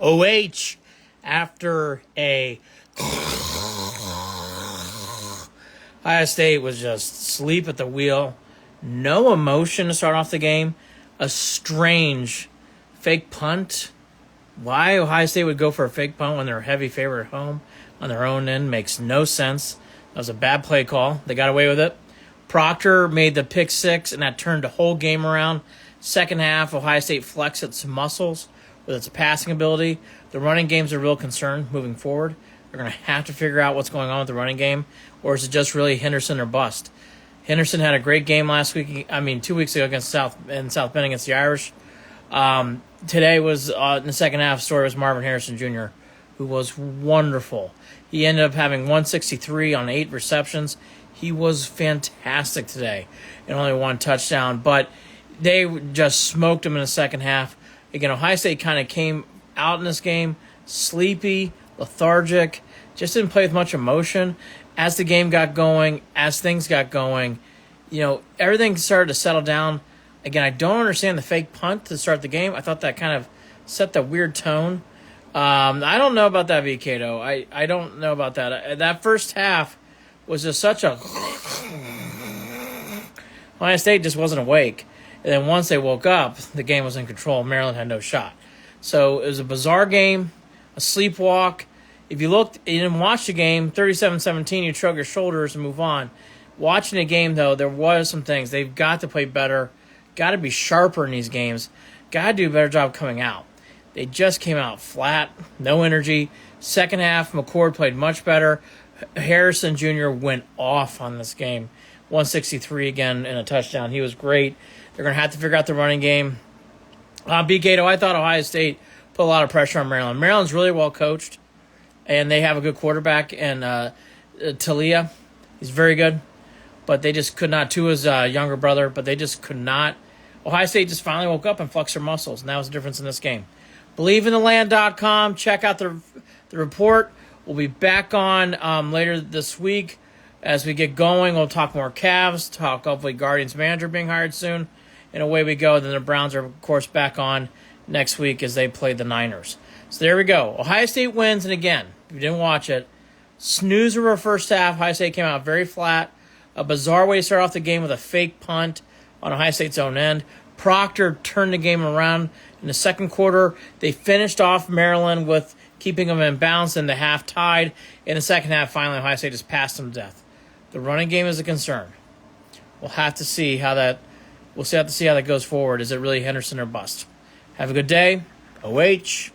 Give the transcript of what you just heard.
OH after a Ohio State was just asleep at the wheel. No emotion to start off the game. A strange fake punt. Why Ohio State would go for a fake punt when they're a heavy favorite at home on their own end makes no sense. That was a bad play call. They got away with it. Proctor made the pick six, and that turned the whole game around. Second half, Ohio State flexed its muscles with its passing ability. The running game's a real concern moving forward. They're going to have to figure out what's going on with the running game, or is it just really Henderson or bust? Henderson had a great game 2 weeks ago against South Bend against the Irish. Today was in the second half. Story was Marvin Harrison Jr., who was wonderful. He ended up having 163 on 8 receptions. He was fantastic today, and only 1 touchdown. But they just smoked him in the second half. Again, Ohio State kind of came out in this game sleepy, lethargic, just didn't play with much emotion. As the game got going, as things got going, everything started to settle down. Again, I don't understand the fake punt to start the game. I thought that kind of set the weird tone. I don't know about that, VK, though. I don't know about that. That first half was just such a... Ohio State just wasn't awake. And then once they woke up, the game was in control. Maryland had no shot. So it was a bizarre game, a sleepwalk. If you looked, you didn't watch the game, 37-17, you shrug your shoulders and move on. Watching the game, though, there was some things. They've got to play better, got to be sharper in these games, got to do a better job coming out. They just came out flat, no energy. Second half, McCord played much better. Harrison Jr. went off on this game. 163 again and a touchdown. He was great. They're going to have to figure out the running game. BK, I thought Ohio State put a lot of pressure on Maryland. Maryland's really well coached, and they have a good quarterback in Talia. He's very good, but they just could not. Tua's younger brother, but they just could not. Ohio State just finally woke up and flexed their muscles, and that was the difference in this game. BelieveInTheLand.com. Check out the report. We'll be back on later this week. As we get going, we'll talk more Cavs, talk hopefully Guardians manager being hired soon, and away we go. Then the Browns are, of course, back on next week as they play the Niners. So there we go. Ohio State wins, and again, if you didn't watch it, snoozer of first half. Ohio State came out very flat. A bizarre way to start off the game with a fake punt on Ohio State's own end. Proctor turned the game around in the second quarter. They finished off Maryland with keeping them in bounds, and the half tied. In the second half, finally, Ohio State just passed them to death. The running game is a concern. We'll have to see how that goes forward. Is it really Henderson or bust? Have a good day. OH.